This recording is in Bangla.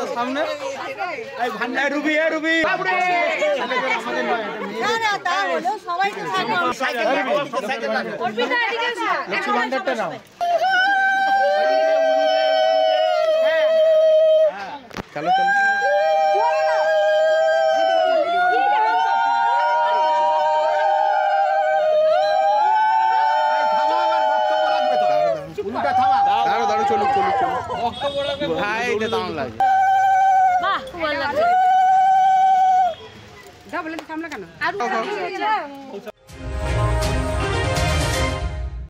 সামনে এই ভান্ডার রুবি রুবি না না তা হলো সবাই তো থাকবে সাইকেল অর্পিতা এদিকে এসো লক্ষ্মী ভান্ডারটা নাও চলো চলো দাঁড়ো চলুক ভাই এটা দাম লাগে বাহ খুব ভালো লাগছে যা বলে থামলা কেন আর